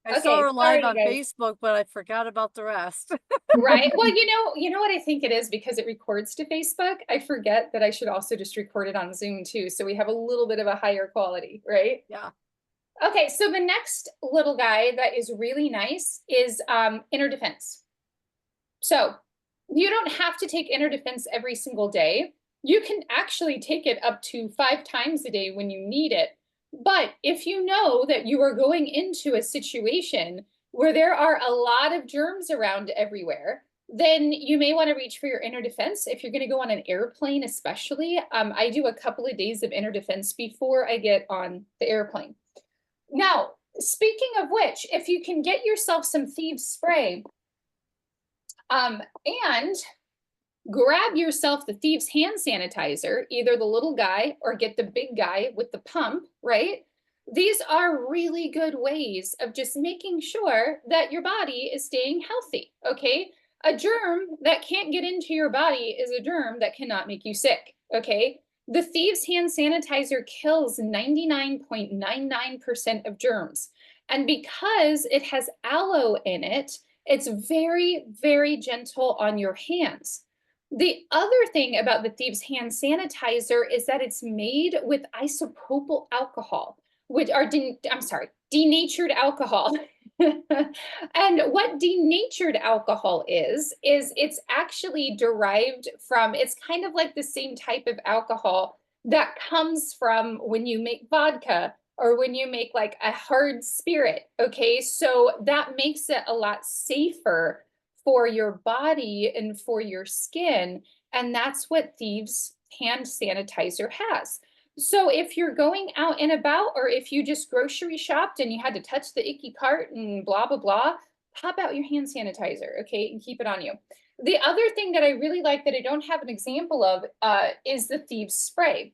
I saw Okay, her live sorry, you on guys. Facebook, but I forgot about the rest. Right. Well, you know what I think it is because it records to Facebook. I forget that I should also just record it on Zoom too, so we have a little bit of a higher quality, right? Yeah. Okay, so the next little guy that is really nice is inner defense. So you don't have to take inner defense every single day. You can actually take it up to 5 times a day when you need it. But if you know that you are going into a situation where there are a lot of germs around everywhere, then you may want to reach for your inner defense. If you're going to go on an airplane, especially, I do a couple of days of inner defense before I get on the airplane. Now, speaking of which, if you can get yourself some thieves spray, and grab yourself the thieves hand sanitizer, either the little guy or get the big guy with the pump, right? These are really good ways of just making sure that your body is staying healthy, okay? A germ that can't get into your body is a germ that cannot make you sick, okay? The thieves hand sanitizer kills 99.99% of germs. And because it has aloe in it, it's very, very gentle on your hands. The other thing about the Thieves hand sanitizer is that it's made with isopropyl alcohol, which are I'm sorry, denatured alcohol. And what denatured alcohol is it's actually derived from, it's kind of like the same type of alcohol that comes from when you make vodka or when you make like a hard spirit. Okay, so that makes it a lot safer for your body and for your skin. And that's what Thieves hand sanitizer has. So if you're going out and about, or if you just grocery shopped and you had to touch the icky cart and blah, blah, blah, pop out your hand sanitizer, okay, and keep it on you. The other thing that I really like that I don't have an example of is the Thieves spray.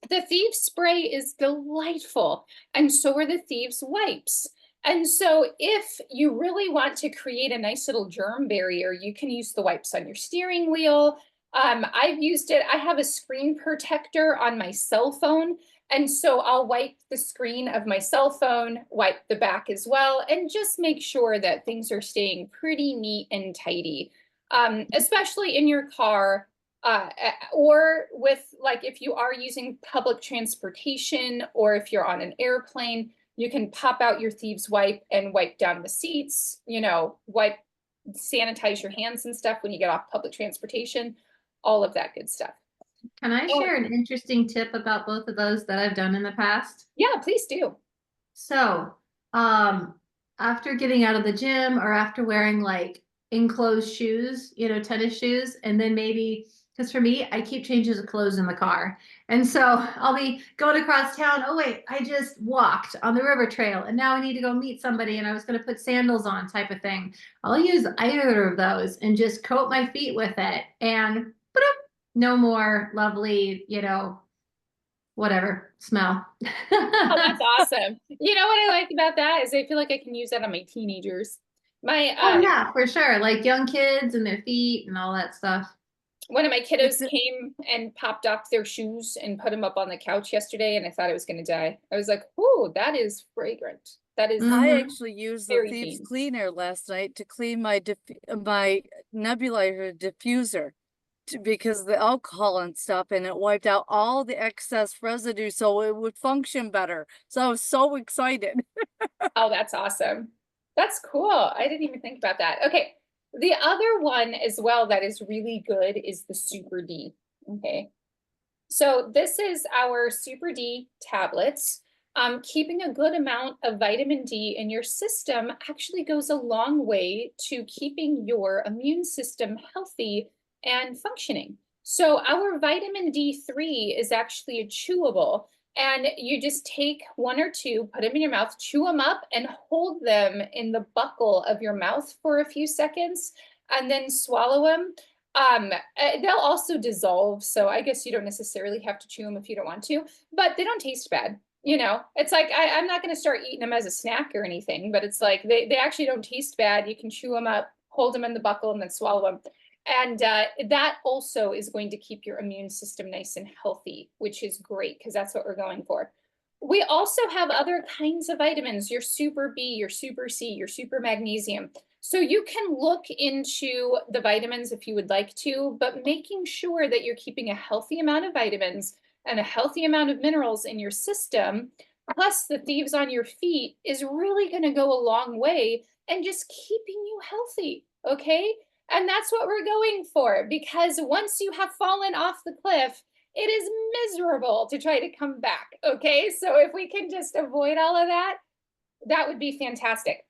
The Thieves spray is delightful, and so are the Thieves wipes. And so if you really want to create a nice little germ barrier, you can use the wipes on your steering wheel. I've used it. I have a screen protector on my cell phone. And so I'll wipe the screen of my cell phone, wipe the back as well, and just make sure that things are staying pretty neat and tidy, especially in your car, or with, like, if you are using public transportation or if you're on an airplane, you can pop out your thieves wipe and wipe down the seats, wipe, sanitize your hands and stuff when you get off public transportation, all of that good stuff. Can I Oh, share an interesting tip about both of those that I've done in the past? yeah, please do. So, after getting out of the gym or after wearing like enclosed shoes, tennis shoes, and then maybe because for me, I keep changes of clothes in the car. And so I'll be going across town. Oh, wait, I just walked on the river trail and now I need to go meet somebody and I was going to put sandals on, type of thing. I'll use either of those and just coat my feet with it and no more lovely, whatever smell. Oh, that's awesome. You know what I like about that is I feel like I can use that on my teenagers. My Oh yeah, for sure. Like young kids and their feet and all that stuff. One of my kiddos It's a- came and popped off their shoes and put them up on the couch yesterday, and I thought I was going to die. I was like, "Ooh, that is fragrant. That is I Mm-hmm. actually used the very Thieves teen." cleaner last night to clean my nebulizer diffuser because of the alcohol and stuff, and it wiped out all the excess residue so it would function better. So I was so excited. Oh, that's awesome. That's cool. I didn't even think about that. Okay. The other one as well that is really good is the Super D. Okay. So this is our Super D tablets. Keeping a good amount of vitamin D in your system actually goes a long way to keeping your immune system healthy and functioning. So our vitamin D3 is actually a chewable, and you just take one or two, put them in your mouth, chew them up, and hold them in the buccal of your mouth for a few seconds, and then swallow them. They'll also dissolve, so I guess you don't necessarily have to chew them if you don't want to, but they don't taste bad. It's like I'm not going to start eating them as a snack or anything, but it's like they actually don't taste bad. You can chew them up, hold them in the buckle, and then swallow them. And that also is going to keep your immune system nice and healthy, which is great because that's what we're going for. We also have other kinds of vitamins, your super B, your super C, your super magnesium. So you can look into the vitamins if you would like to, but making sure that you're keeping a healthy amount of vitamins and a healthy amount of minerals in your system, plus the thieves on your feet, is really going to go a long way and just keeping you healthy. Okay. And that's what we're going for, because once you have fallen off the cliff, it is miserable to try to come back. Okay. So if we can just avoid all of that, that would be fantastic.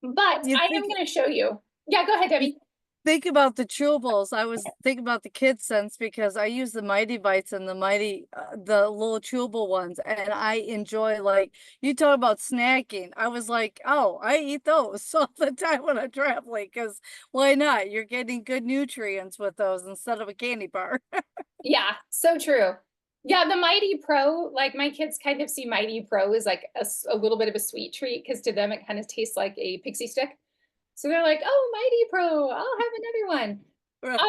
But You I think am going to show you. Yeah, go ahead, Debbie. think about the chewables. I was thinking about the kids sense because I use the Mighty Bites and the the little chewable ones, and I enjoy, like, you talk about snacking. I was like, oh, I eat those all the time when I'm traveling because why not? You're getting good nutrients with those instead of a candy bar. Yeah, so true. Yeah, the Mighty Pro, like my kids kind of see Mighty Pro as like a little bit of a sweet treat because to them it kind of tastes like a pixie stick. So they're like, "Oh, Mighty Pro, I'll have another one." Right.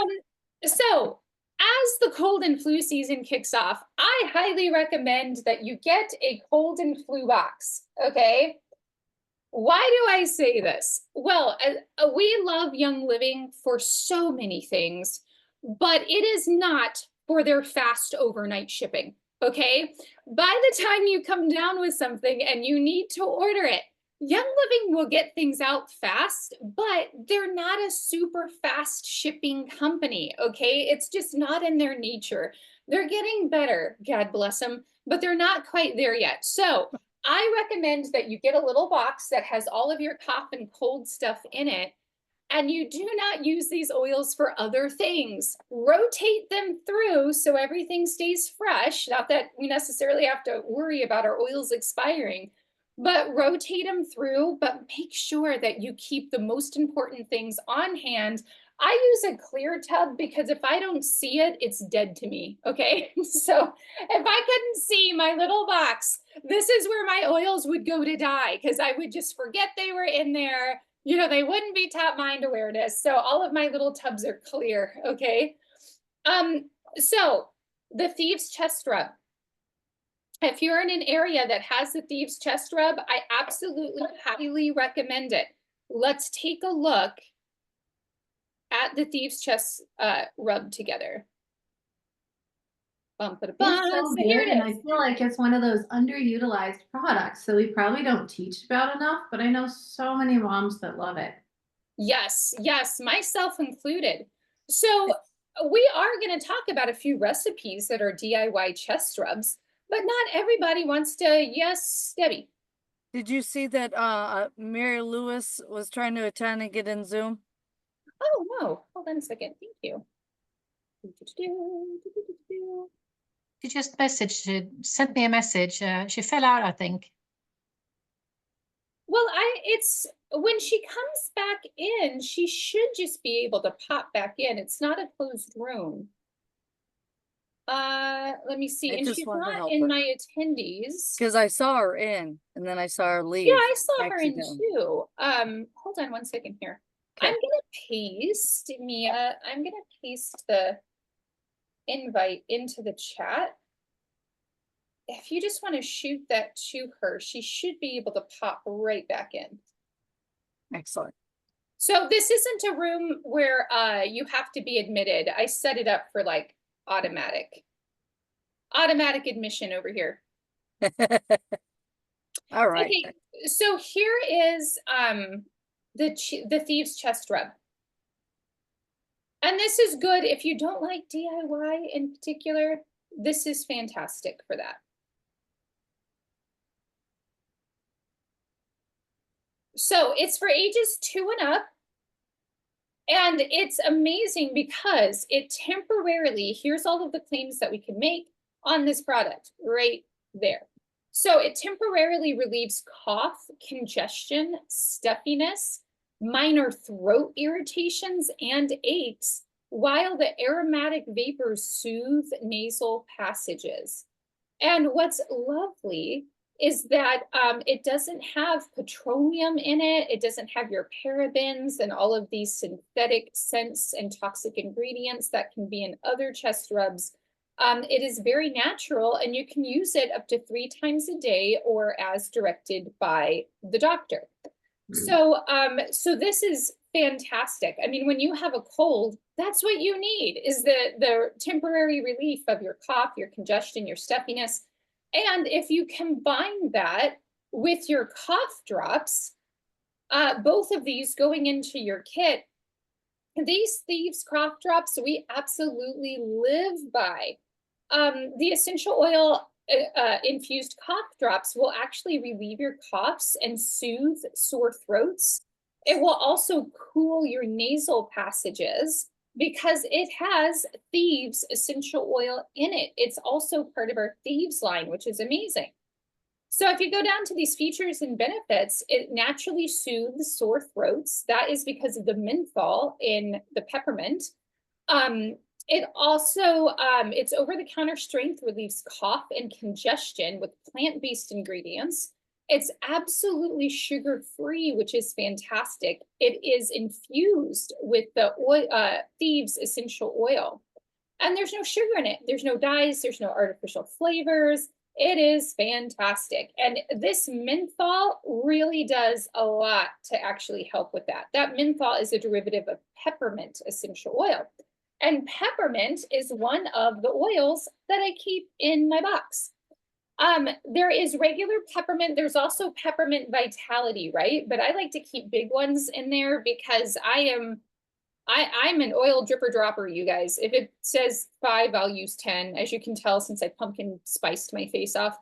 So as the cold and flu season kicks off, I highly recommend that you get a cold and flu box. Okay. Why do I say this? Well, we love Young Living for so many things, but it is not for their fast overnight shipping. Okay. By the time you come down with something and you need to order it, Young Living will get things out fast, but they're not a super fast shipping company. Okay. It's just not in their nature. They're getting better, God bless them, but they're not quite there yet. So I recommend that you get a little box that has all of your cough and cold stuff in it, and you do not use these oils for other things. Rotate them through so everything stays fresh. Not that we necessarily have to worry about our oils expiring, but rotate them through, but make sure that you keep the most important things on hand. I use a clear tub because if I don't see it, it's dead to me. Okay. So if I couldn't see my little box, this is where my oils would go to die because I would just forget they were in there. You know, they wouldn't be top mind awareness. So all of my little tubs are clear. Okay. So the Thieves Chest Rub. If you're in an area that has the Thieves Chest Rub, I absolutely highly recommend it. Let's take a look at the Thieves Chest Rub together. Bum, ba, It's so so here good, it and I is. feel like it's one of those underutilized products, so we probably don't teach about enough, but I know so many moms that love it. Yes, yes, myself included. So we are going to talk about a few recipes that are DIY chest rubs, but not everybody wants to. Yes, Debbie. Did you see that Mary Lewis was trying to attend and get in Zoom? Oh, no. Hold on a second. Thank you. She just sent me a message. She fell out, I think. Well, it's when she comes back in, she should just be able to pop back in. It's not a closed room. Let me see. I And just she's wanted to not help in her. my attendees. Because I saw her in, and then I saw her leave. Yeah, I saw her in accidentally. too. Hold on one second here. Okay. I'm gonna paste Mia. I'm gonna paste the invite into the chat. If you just want to shoot that to her, she should be able to pop right back in. Excellent. So this isn't a room where you have to be admitted. I set it up for like automatic admission over here. All right. Okay, so here is the Thieves Chest Rub. And this is good if you don't like DIY in particular. This is fantastic for that. So it's for ages 2 and up. And it's amazing because it temporarily, here's all of the claims that we can make on this product right there. So it temporarily relieves cough, congestion, stuffiness, minor throat irritations, and aches, while the aromatic vapors soothe nasal passages. And what's lovely is that it doesn't have petroleum in it. It doesn't have your parabens and all of these synthetic scents and toxic ingredients that can be in other chest rubs. It is very natural, and you can use it up to 3 times a day or as directed by the doctor. So this is fantastic. I mean, when you have a cold, that's what you need, is the temporary relief of your cough, your congestion, your stuffiness. And if you combine that with your cough drops, both of these going into your kit, these Thieves cough drops, we absolutely live by. The essential oil infused cough drops will actually relieve your coughs and soothe sore throats. It will also cool your nasal passages because it has Thieves essential oil in it. It's also part of our Thieves line, which is amazing. So if you go down to these features and benefits, it naturally soothes sore throats. That is because of the menthol in the peppermint. It also, its over-the-counter strength relieves cough and congestion with plant-based ingredients. It's absolutely sugar-free, which is fantastic. It is infused with the Thieves essential oil. And there's no sugar in it. There's no dyes. There's no artificial flavors. It is fantastic. And this menthol really does a lot to actually help with that. That menthol is a derivative of peppermint essential oil. And peppermint is one of the oils that I keep in my box. There is regular peppermint. There's also peppermint vitality, right? But I like to keep big ones in there because I'm an oil dripper dropper, you guys. If it says 5, I'll use 10. As you can tell, since I pumpkin spiced my face off,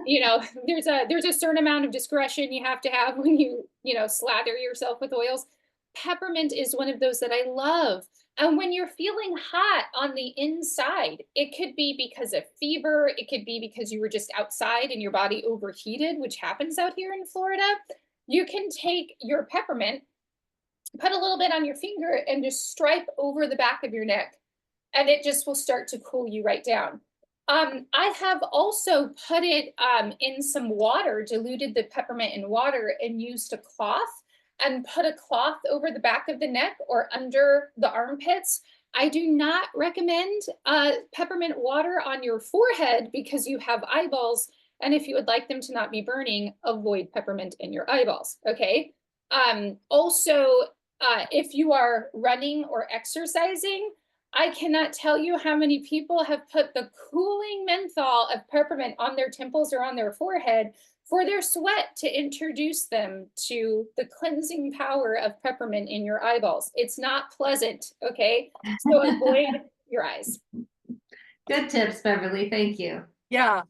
you know, there's a certain amount of discretion you have to have when you slather yourself with oils. Peppermint is one of those that I love. And when you're feeling hot on the inside, it could be because of fever. It could be because you were just outside and your body overheated, which happens out here in Florida. You can take your peppermint, put a little bit on your finger, and just stripe over the back of your neck, and it just will start to cool you right down. I have also put it in some water, diluted the peppermint in water, and used a cloth and put a cloth over the back of the neck or under the armpits. I do not recommend peppermint water on your forehead because you have eyeballs. And if you would like them to not be burning, avoid peppermint in your eyeballs, okay? Also, if you are running or exercising, I cannot tell you how many people have put the cooling menthol of peppermint on their temples or on their forehead for their sweat to introduce them to the cleansing power of peppermint in your eyeballs. It's not pleasant, okay? So avoid your eyes. Good tips, Beverly. Thank you. Yeah,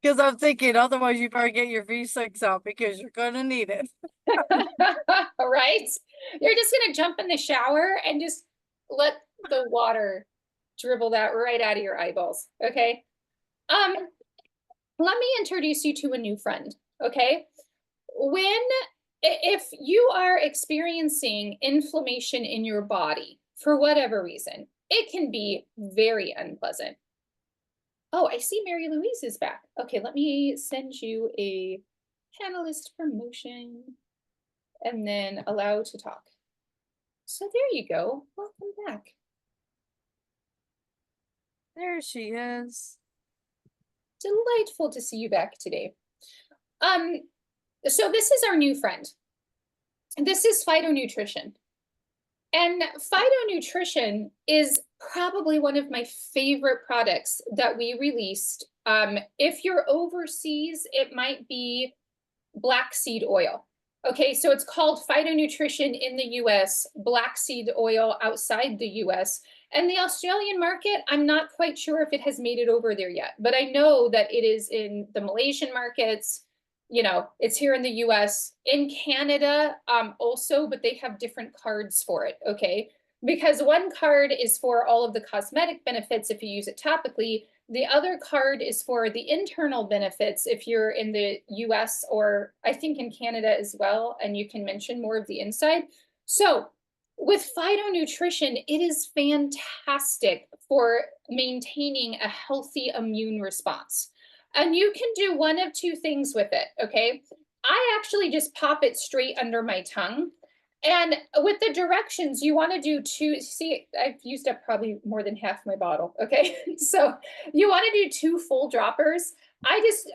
because I'm thinking otherwise you better get your V6 out because you're gonna need it. All right? You're just gonna jump in the shower and just let the water dribble that right out of your eyeballs, okay? Let me introduce you to a new friend, okay? If you are experiencing inflammation in your body for whatever reason, it can be very unpleasant. Oh, I see Mary Louise is back. Okay, let me send you a panelist promotion and then allow to talk. So there you go. Welcome back. There she is. Delightful to see you back today. So this is our new friend. This is phytonutrition. And phytonutrition is probably one of my favorite products that we released. If you're overseas, it might be black seed oil. Okay, so it's called phytonutrition in the US, black seed oil outside the US. And the Australian market, I'm not quite sure if it has made it over there yet, but I know that it is in the Malaysian markets. You know, it's here in the US, in Canada also, but they have different cards for it, okay? Because one card is for all of the cosmetic benefits if you use it topically. The other card is for the internal benefits if you're in the US or I think in Canada as well, and you can mention more of the inside. So with phytonutrition, it is fantastic for maintaining a healthy immune response. And you can do one of two things with it, okay? I actually just pop it straight under my tongue. And with the directions, you want to do two. See, I've used up probably more than half my bottle. Okay. So you want to do 2 full droppers.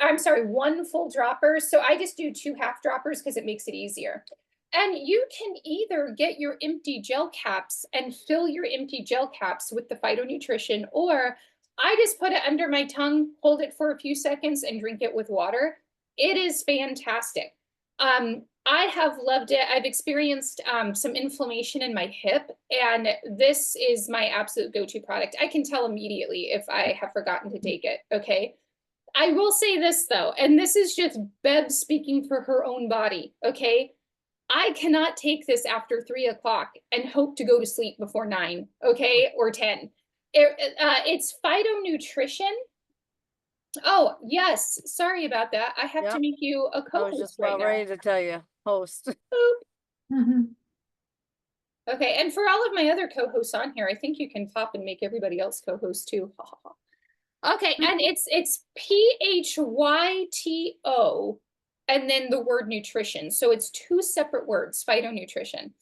I'm sorry, 1 full dropper. So I just do 2 half droppers because it makes it easier. And you can either get your empty gel caps and fill your empty gel caps with the phytonutrition, or I just put it under my tongue, hold it for a few seconds, and drink it with water. It is fantastic. I have loved it. I've experienced some inflammation in my hip, and this is my absolute go-to product. I can tell immediately if I have forgotten to take it, okay? I will say this though, and this is just Bev speaking for her own body, okay? I cannot take this after 3 o'clock and hope to go to sleep before 9, okay, or 10. It's phytonutrition. Oh, yes, sorry about that. I have to Yep. make you a I was co-host just right about now. ready to tell you, host. Mhm. Okay, and for all of my other co-hosts on here, I think you can pop and make everybody else co-host too. Okay, and it's PHYTO and then the word nutrition. So it's 2 separate words, phytonutrition.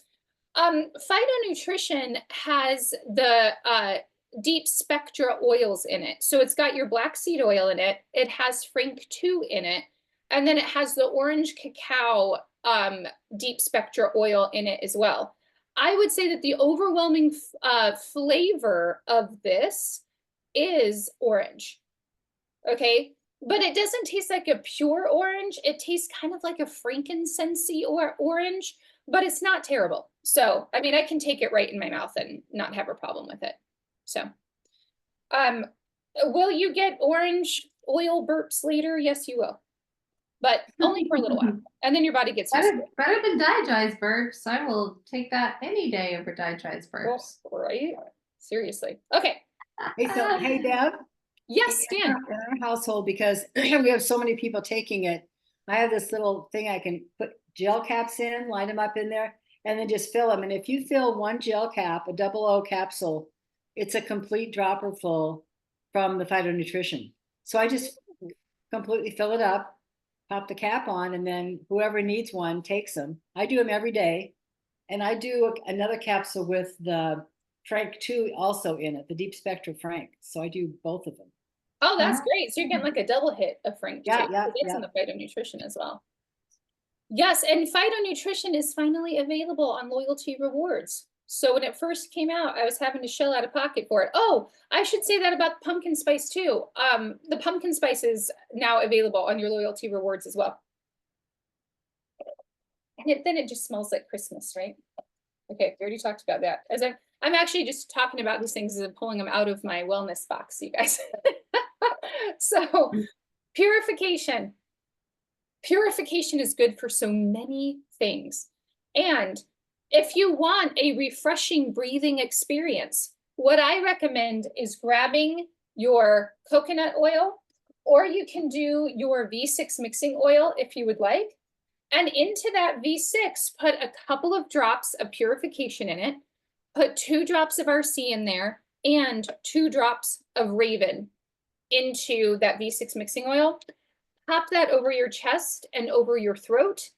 Phytonutrition has the deep spectra oils in it. So it's got your black seed oil in it. It has Frank 2 in it. And then it has the orange cacao deep spectra oil in it as well. I would say that the overwhelming flavor of this is orange. Okay. But it doesn't taste like a pure orange. It tastes kind of like a frankincense-y or orange, but it's not terrible. So, I mean, I can take it right in my mouth and not have a problem with it. So, will you get orange oil burps later? Yes, you will, but only for a little while. And then your body gets used to it. Better than digest burps. I will take that any day over digest burps. Right? Seriously. Okay. Hey, so, hey, Deb. Yes, In Dan. our household, because we have so many people taking it, I have this little thing I can put gel caps in, line them up in there, and then just fill them. And if you fill 1 gel cap, a 00 capsule, it's a complete dropper full from the phytonutrition. So I just completely fill it up, pop the cap on, and then whoever needs one takes them. I do them every day. And I do another capsule with the Frank 2 also in it, the deep spectrum Frank. So I do both of them. Oh, that's Yeah. great. So you're getting like a double hit of Frank Yeah, too. yeah, So that's yeah. in the phytonutrition as well. Yes, and phytonutrition is finally available on Loyalty Rewards. So when it first came out, I was having to shell out of pocket for it. Oh, I should say that about pumpkin spice too. The pumpkin spice is now available on your Loyalty Rewards as well. And then it just smells like Christmas, right? Okay, we already talked about that. As I'm actually just talking about these things as I'm pulling them out of my wellness box, you guys. So purification. Purification is good for so many things. And if you want a refreshing breathing experience, what I recommend is grabbing your coconut oil, or you can do your V6 mixing oil if you would like. And into that V6, put a couple of drops of purification in it, put 2 drops of RC in there, and 2 drops of Raven into that V6 mixing oil. Pop that over your chest and over your throat,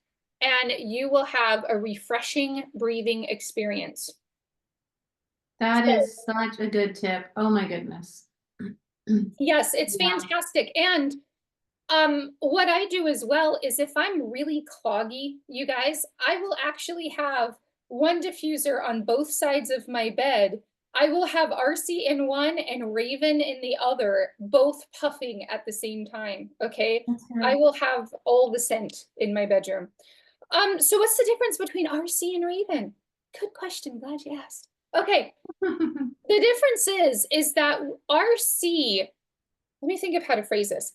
and you will have a refreshing breathing experience. That is such a good tip. Oh my goodness. Yes, it's Yeah. fantastic. And what I do as well is if I'm really cloggy, you guys, I will actually have 1 diffuser on both sides of my bed. I will have RC in one and Raven in the other, both puffing at the same time. Okay. That's I right. will have all the scent in my bedroom. So what's the difference between RC and Raven? Good question. Glad you asked. Okay. The difference is that RC, let me think of how to phrase this.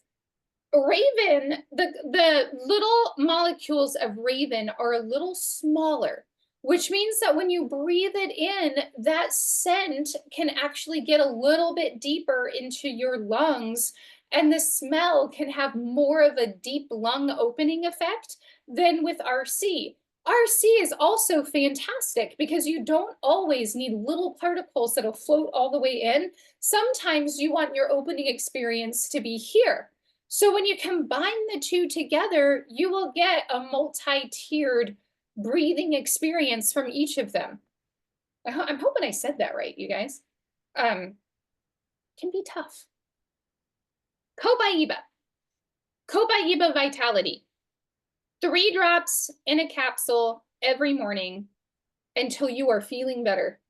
Raven, the little molecules of Raven are a little smaller, which means that when you breathe it in, that scent can actually get a little bit deeper into your lungs, and the smell can have more of a deep lung opening effect than with RC. RC is also fantastic because you don't always need little particles that'll float all the way in. Sometimes you want your opening experience to be here. So when you combine the 2 together, you will get a multi-tiered breathing experience from each of them. I'm hoping I said that right, you guys. Can be tough. Cobaiba. Cobaiba Vitality. 3 drops in a capsule every morning until you are feeling better.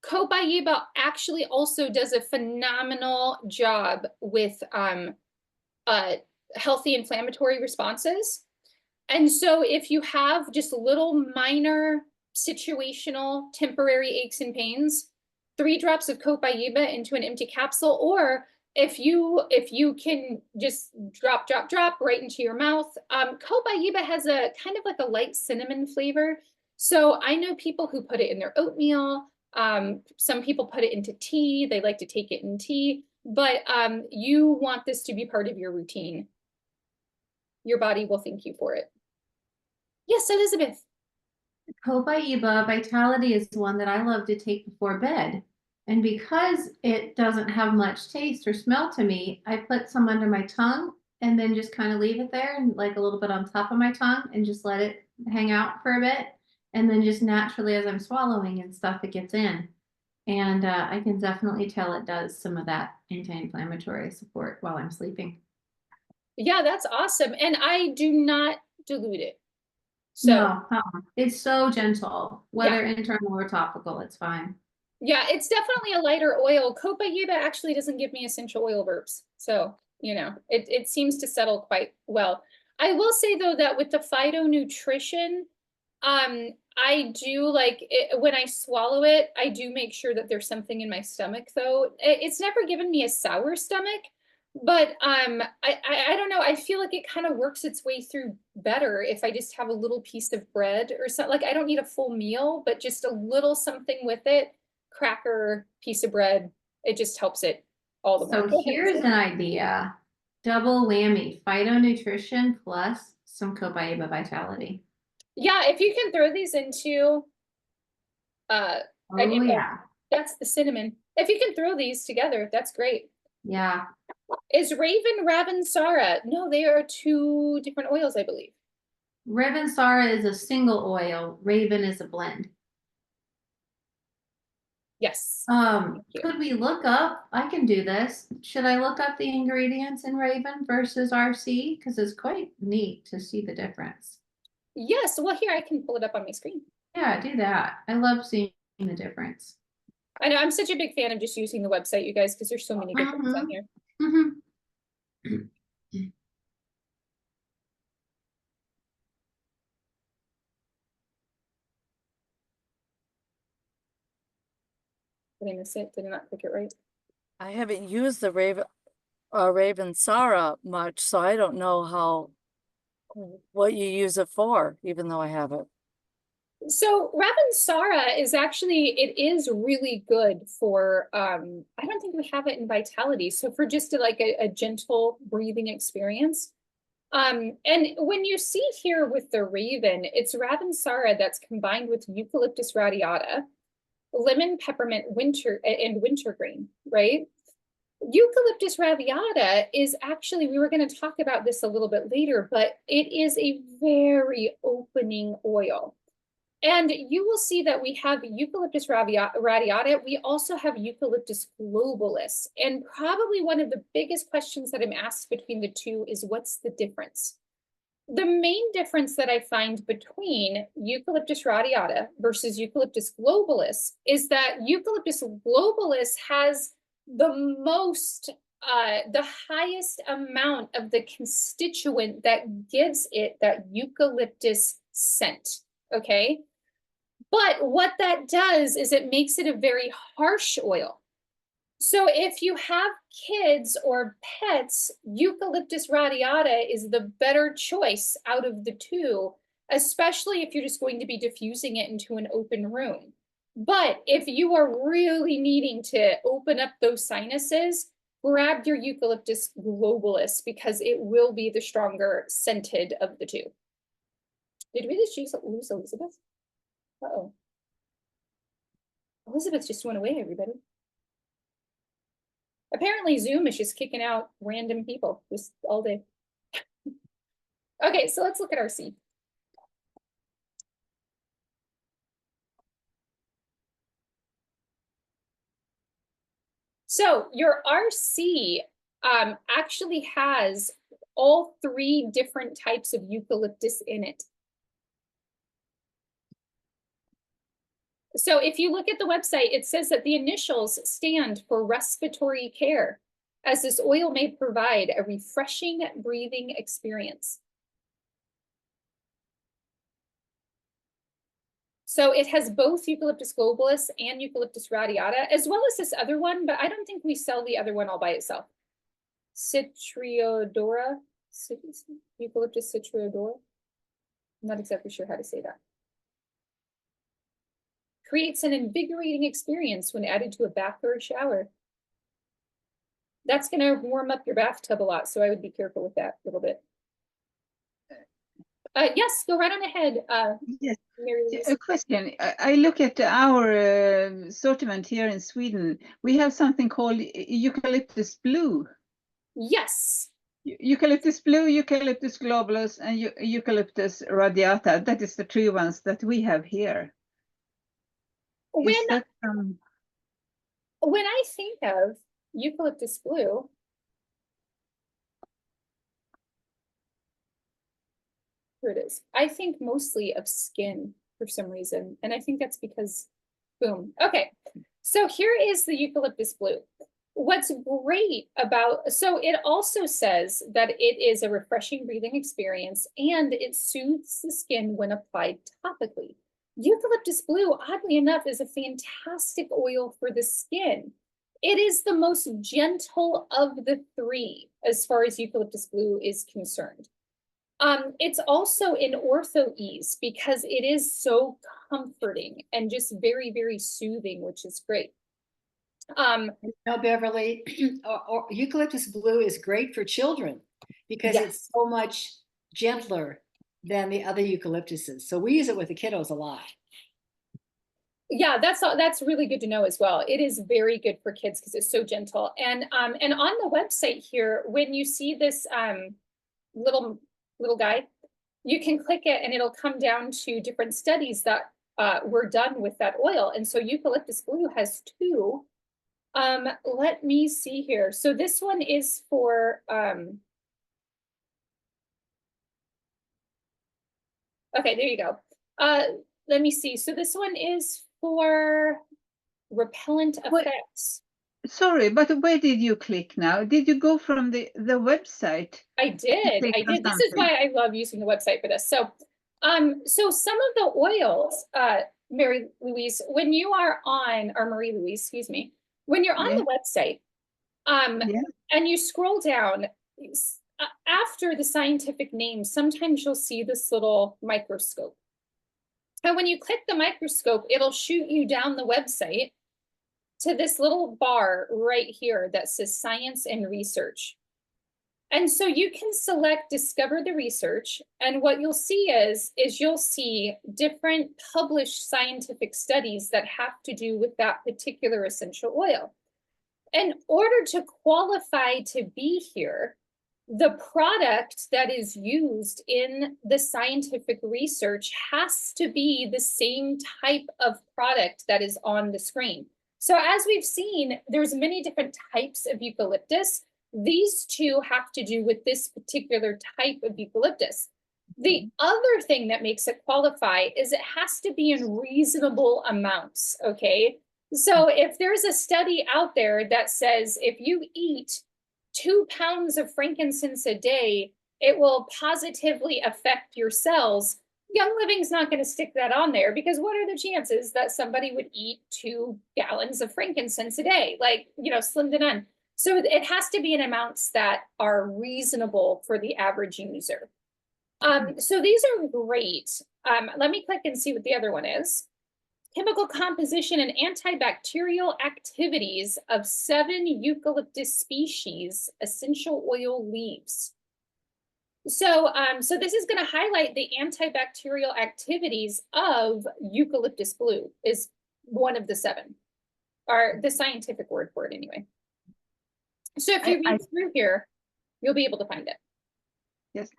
Cobaiba actually also does a phenomenal job with healthy inflammatory responses. And so if you have just little minor situational temporary aches and pains, 3 drops of Copaiba into an empty capsule, or if you can just drop right into your mouth. Copaiba has a kind of like a light cinnamon flavor. So I know people who put it in their oatmeal. Some people put it into tea. They like to take it in tea, but you want this to be part of your routine. Your body will thank you for it. Yes, Elizabeth. Copaiba Vitality is one that I love to take before bed. And because it doesn't have much taste or smell to me, I put some under my tongue and then just kind of leave it there and like a little bit on top of my tongue and just let it hang out for a bit. And then just naturally as I'm swallowing and stuff, it gets in. And I can definitely tell it does some of that anti-inflammatory support while I'm sleeping. Yeah, that's awesome. And I do not dilute it. So No, it's so gentle, whether internal or topical, it's fine. yeah, it's definitely a lighter oil. Copaiba actually doesn't give me essential oil burps. So, you know, it seems to settle quite well. I will say though that with the phytonutrition, I do like it, when I swallow it, I do make sure that there's something in my stomach though. It's never given me a sour stomach, but I don't know. I feel like it kind of works its way through better if I just have a little piece of bread or something. Like I don't need a full meal, but just a little something with it. Cracker, piece of bread, it just helps it all the more. So here's an idea. Double whammy, phytonutrition plus some Copaiba Vitality. Yeah, if you can throw these into Oh yeah. that's the cinnamon. If you can throw these together, that's great. Yeah. Is Raven Ravensara? No, they are 2 different oils, I believe. Ravensara is a single oil. Raven is a blend. Yes. Could we look up? I can do this. Should I look up the ingredients in Raven versus RC? Because it's quite neat to see the difference. Yes. Well, here I can pull it up on my screen. Yeah, do that. I love seeing the difference. I know I'm such a big fan of just using the website, you guys, because there's so many good things on here. Did I miss it? Did I not click it right? I haven't used the Ravensara much, so I don't know what you use it for, even though I have it. So Ravensara is actually, it is really good for, I don't think we have it in Vitality. So for just a gentle breathing experience. And when you see here with the Raven, it's Ravensara that's combined with Eucalyptus radiata, lemon, peppermint, wintergreen, right? Eucalyptus radiata is actually, we were going to talk about this a little bit later, but it is a very opening oil. And you will see that we have Eucalyptus radiata. We also have Eucalyptus globulus. And probably one of the biggest questions that I'm asked between the two is what's the difference? The main difference that I find between Eucalyptus radiata versus Eucalyptus globulus is that Eucalyptus globulus has the most, the highest amount of the constituent that gives it that eucalyptus scent, okay? But what that does is it makes it a very harsh oil. So if you have kids or pets, Eucalyptus radiata is the better choice out of the 2, especially if you're just going to be diffusing it into an open room. But if you are really needing to open up those sinuses, grab your Eucalyptus globulus because it will be the stronger scented of the 2. Did we just lose Elizabeth? Uh-oh. Elizabeth just went away, everybody. Apparently Zoom is just kicking out random people just all day. Okay, so let's look at RC. So your RC actually has all 3 different types of eucalyptus in it. So if you look at the website, it says that the initials stand for respiratory care, as this oil may provide a refreshing breathing experience. So it has both Eucalyptus globulus and Eucalyptus radiata, as well as this other one, but I don't think we sell the other one all by itself. Citriodora, Eucalyptus citriodora. I'm not exactly sure how to say that. Creates an invigorating experience when added to a bath or a shower. That's going to warm up your bathtub a lot, so I would be careful with that a little bit. Yes, go right on ahead. Yes. Mary Louise. A question. I look at our assortment here in Sweden. We have something called Eucalyptus blue. Yes. Eucalyptus blue, Eucalyptus globulus, and Eucalyptus radiata. That is the 3 ones that we have here. When Is that, when I think of Eucalyptus blue, here it is. I think mostly of skin for some reason. And I think that's because, boom. Okay, so here is the Eucalyptus blue. What's great about, so it also says that it is a refreshing breathing experience and it soothes the skin when applied topically. Eucalyptus blue, oddly enough, is a fantastic oil for the skin. It is the most gentle of the 3 as far as Eucalyptus blue is concerned. It's also in ortho ease because it is so comforting and just very, very soothing, which is great. No, Beverly, or Eucalyptus blue is great for children because Yes. it's so much gentler than the other eucalyptuses. So we use it with the kiddos a lot. Yeah, that's really good to know as well. It is very good for kids because it's so gentle. And on the website here, when you see this little guy, you can click it and it'll come down to different studies that were done with that oil. And so Eucalyptus blue has 2. Let me see here. So this one is for okay, there you go. Let me see. So this one is for repellent effects. sorry, but where did you click now? Did you go from the website? I did. click I on did. This is something. why I love using the website for this. So, so some of the oils, Mary Louise, when you are on, or Marie Louise, excuse me, when you're on Yeah. the website, Yeah. and you scroll down after the scientific name, sometimes you'll see this little microscope. And when you click the microscope, it'll shoot you down the website to this little bar right here that says Science and Research. And so you can select Discover the Research, and what you'll see is you'll see different published scientific studies that have to do with that particular essential oil. In order to qualify to be here, the product that is used in the scientific research has to be the same type of product that is on the screen. So as we've seen, there's many different types of eucalyptus. These 2 have to do with this particular type of eucalyptus. The other thing that makes it qualify is it has to be in reasonable amounts, okay? So if there's a study out there that says if you eat 2 pounds of frankincense a day, it will positively affect your cells, Young Living's not going to stick that on there because what are the chances that somebody would eat 2 gallons of frankincense a day? Like, you know, slim to none. So it has to be in amounts that are reasonable for the average user. So these are great. Let me click and see what the other one is. Chemical composition and antibacterial activities of 7 eucalyptus species, essential oil leaves. So, so this is going to highlight the antibacterial activities of Eucalyptus blue is one of the 7, or the scientific word for it anyway. So if you read through here, you'll be able to find it. Yes,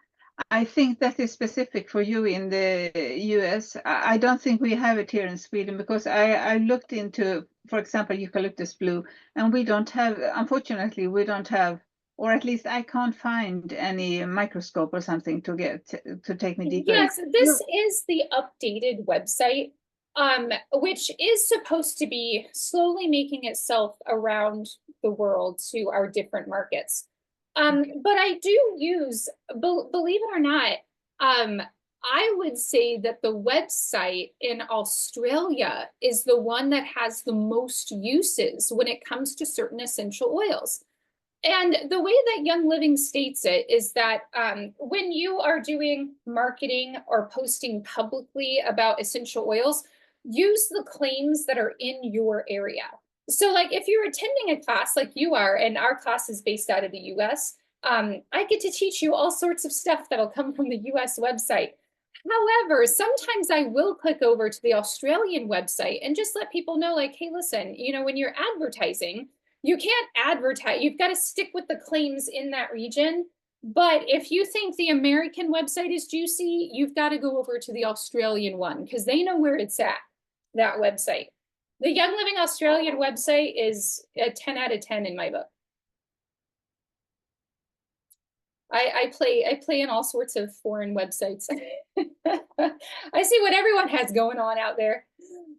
I think that is specific for you in the US. I don't think we have it here in Sweden because I looked into, for example, eucalyptus blue, and we don't have, unfortunately, we don't have, or at least I can't find any microscope or something to get to take me deeper. Yes, this is the updated website, which is supposed to be slowly making itself around the world to our different markets. But I do use, believe it or not, I would say that the website in Australia is the one that has the most uses when it comes to certain essential oils. And the way that Young Living states it is that when you are doing marketing or posting publicly about essential oils, use the claims that are in your area. So like if you're attending a class like you are, and our class is based out of the US, I get to teach you all sorts of stuff that'll come from the US website. However, sometimes I will click over to the Australian website and just let people know like, hey, listen, you know, when you're advertising, you can't advertise, you've got to stick with the claims in that region. But if you think the American website is juicy, you've got to go over to the Australian one because they know where it's at, that website. The Young Living Australian website is a 10 out of 10 in my book. I play in all sorts of foreign websites. I see what everyone has going on out there.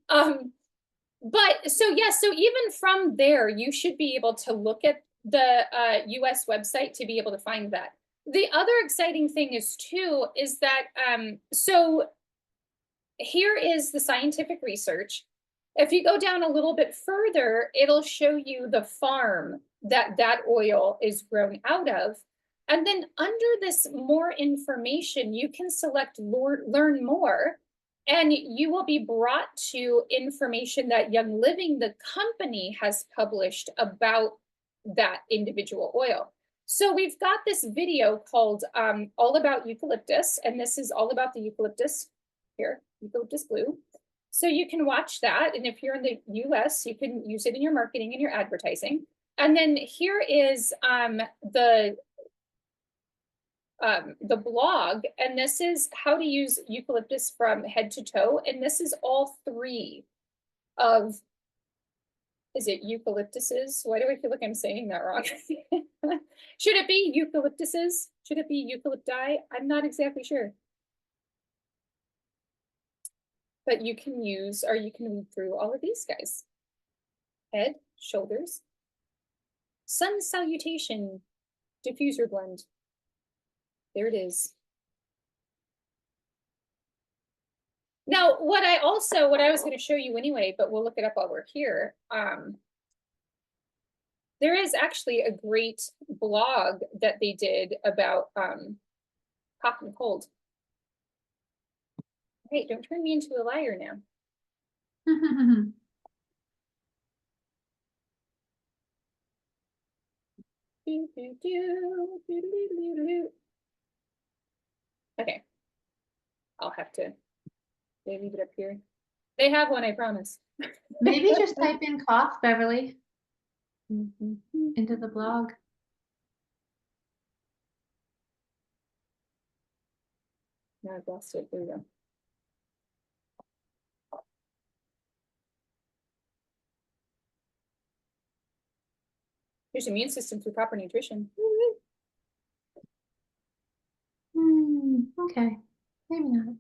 But so yeah, so even from there, you should be able to look at the US website to be able to find that. The other exciting thing is too, is that, so here is the scientific research. If you go down a little bit further, it'll show you the farm that that oil is grown out of. And then under this more information, you can select learn more. And you will be brought to information that Young Living, the company, has published about that individual oil. So we've got this video called All About Eucalyptus, and this is all about the eucalyptus here, eucalyptus blue. So you can watch that, and if you're in the US, you can use it in your marketing and your advertising. And then here is the blog, and this is how to use eucalyptus from head to toe, and this is all three of, is it eucalyptuses? Why do I feel like I'm saying that wrong? Should it be eucalyptuses? Should it be eucalypti? I'm not exactly sure. But you can use, or you can read through all of these guys. Head, shoulders, sun salutation, diffuser blend. There it is. Now, what I was going to show you anyway, but we'll look it up while we're here. There is actually a great blog that they did about cough and cold. Hey, don't turn me into a liar now. Okay, I'll have to leave it up here. They have one, I promise. Maybe just type in cough, Beverly, into the blog. No, I've lost it. There we go. Here's immune system through proper nutrition. Okay, maybe not.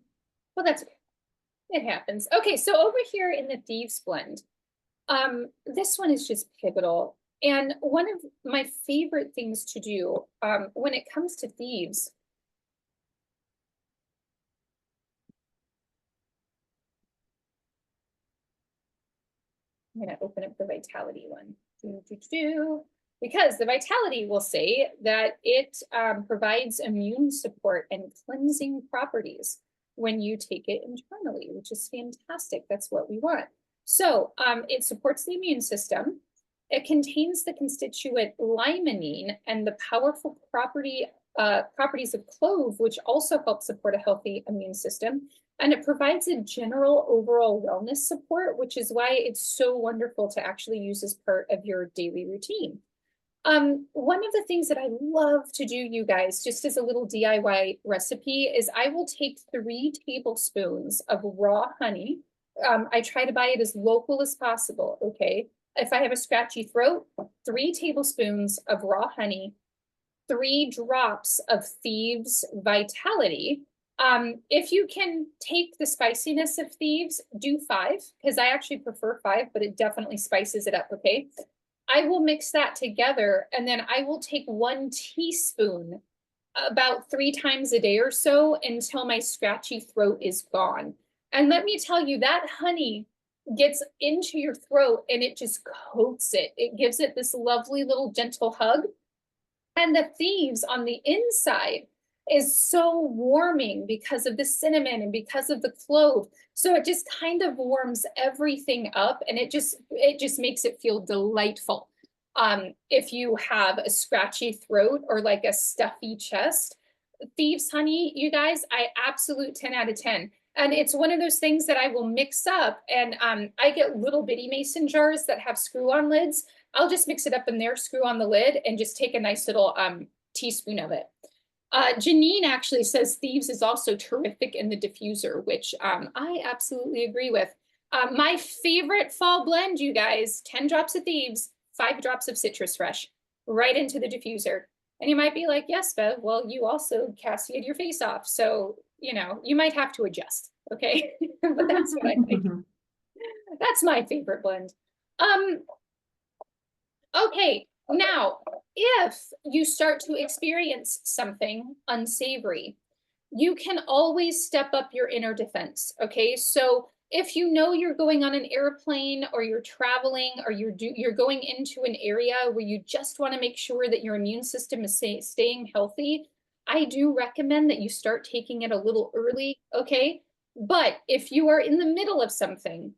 Well, that's okay. It happens. Okay, so over here in the Thieves Blend, this one is just pivotal. And one of my favorite things to do when it comes to Thieves, I'm going to open up the Vitality one. Because the Vitality will say that it provides immune support and cleansing properties when you take it internally, which is fantastic. That's what we want. So it supports the immune system. It contains the constituent limonene and the powerful properties of clove, which also help support a healthy immune system. And it provides a general overall wellness support, which is why it's so wonderful to actually use as part of your daily routine. One of the things that I love to do, you guys, just as a little DIY recipe, is I will take 3 tablespoons of raw honey. I try to buy it as local as possible, okay? If I have a scratchy throat, 3 tablespoons of raw honey, 3 drops of Thieves Vitality. If you can take the spiciness of Thieves, do 5, because I actually prefer 5, but it definitely spices it up, okay? I will mix that together, and then I will take 1 teaspoon about 3 times a day or so until my scratchy throat is gone. And let me tell you, that honey gets into your throat and it just coats it. It gives it this lovely little gentle hug. And the Thieves on the inside is so warming because of the cinnamon and because of the clove. So it just kind of warms everything up, and it just makes it feel delightful. If you have a scratchy throat or like a stuffy chest, Thieves honey, you guys, I absolute 10 out of 10. And it's one of those things that I will mix up, and I get little bitty mason jars that have screw-on lids. I'll just mix it up in there, screw on the lid, and just take a nice little teaspoon of it. Janine actually says Thieves is also terrific in the diffuser, which I absolutely agree with. My favorite fall blend, you guys, 10 drops of Thieves, 5 drops of Citrus Fresh, right into the diffuser. And you might be like, yes, Bev, well, you also Cassia'd your face off. So, you know, you might have to adjust, okay? But that's what I think. That's my favorite blend. Okay, now, if you start to experience something unsavory, you can always step up your inner defense, okay? So if you know you're going on an airplane, or you're traveling, or you're going into an area where you just want to make sure that your immune system is staying healthy, I do recommend that you start taking it a little early, okay? But if you are in the middle of something,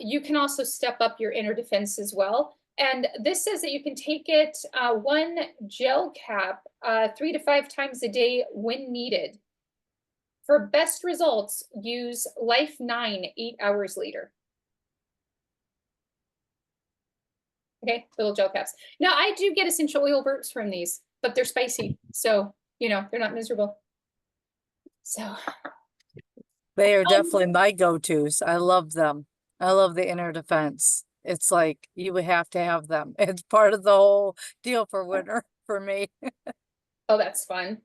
you can also step up your inner defense as well. And this says that you can take it 1 gel cap 3 to 5 times a day when needed. For best results, use Life 9 8 hours later. Okay, little gel caps. Now, I do get essential oil burps from these, but they're spicy. So, you know, they're not miserable. So. They are definitely my go-tos. I love them. I love the inner defense. It's like you would have to have them. It's part of the whole deal for winter for me. Oh, that's fun.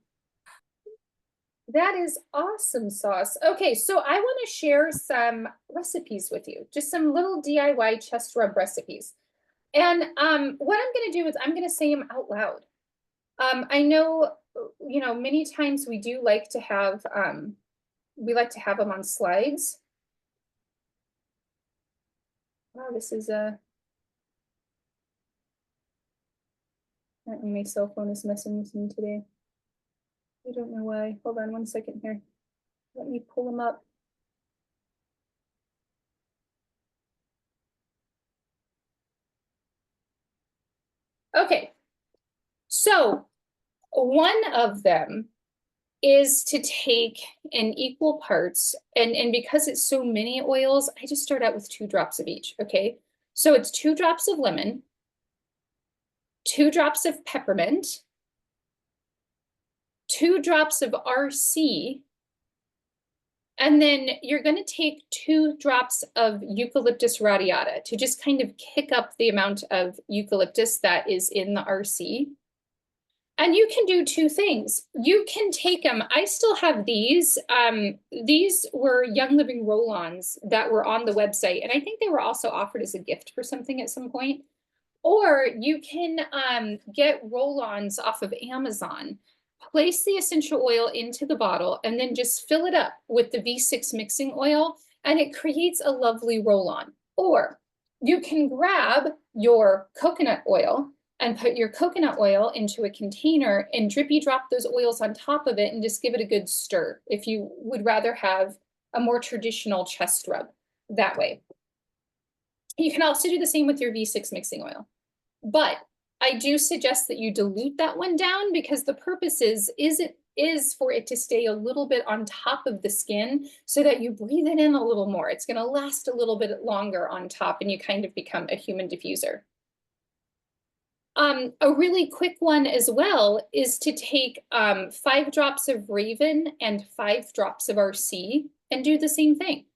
That is awesome, Sauce. Okay, so I want to share some recipes with you, just some little DIY chest rub recipes. And what I'm going to do is I'm going to say them out loud. I know, you know, many times we do like to have them on slides. Wow, this is my cell phone is messing with me today. I don't know why. Hold on 1 second here. Let me pull them up. Okay, so one of them is to take in equal parts, and because it's so many oils, I just start out with 2 drops of each, okay? So it's 2 drops of lemon, 2 drops of peppermint, 2 drops of RC, and then you're going to take 2 drops of eucalyptus radiata to just kind of kick up the amount of eucalyptus that is in the RC. And you can do 2 things. You can take them. I still have these. These were Young Living roll-ons that were on the website. And I think they were also offered as a gift for something at some point. Or you can get roll-ons off of Amazon. Place the essential oil into the bottle and then just fill it up with the V6 mixing oil, and it creates a lovely roll-on. Or you can grab your coconut oil and put your coconut oil into a container and drippy drop those oils on top of it and just give it a good stir if you would rather have a more traditional chest rub that way. You can also do the same with your V6 mixing oil. But I do suggest that you dilute that one down, because the purpose is for it to stay a little bit on top of the skin so that you breathe it in a little more. It's going to last a little bit longer on top and you kind of become a human diffuser. A really quick one as well is to take 5 drops of Raven and 5 drops of RC and do the same thing.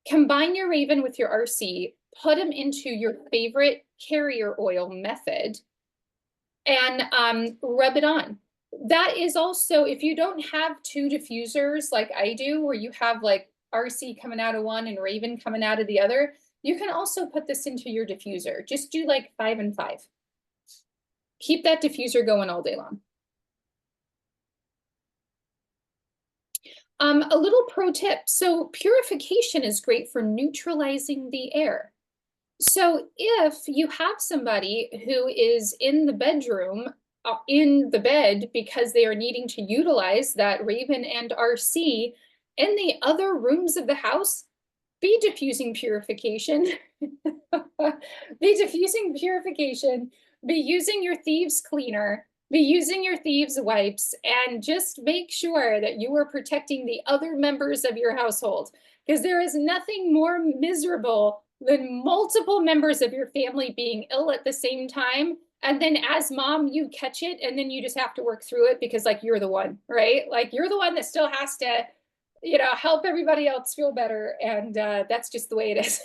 Combine your Raven with your RC, put them into your favorite carrier oil method, and rub it on. That is also, if you don't have 2 diffusers like I do, where you have like RC coming out of one and Raven coming out of the other, you can also put this into your diffuser. Just do like 5 and 5. Keep that diffuser going all day long. A little pro tip. So purification is great for neutralizing the air. So if you have somebody who is in the bedroom, in the bed, because they are needing to utilize that Raven and RC in the other rooms of the house, be diffusing purification. Be diffusing purification. Be using your thieves cleaner, be using your thieves wipes, and just make sure that you are protecting the other members of your household, because there is nothing more miserable than multiple members of your family being ill at the same time. And then as mom, you catch it and then you just have to work through it because like you're the one, right? Like you're the one that still has to, you know, help everybody else feel better. And that's just the way it is.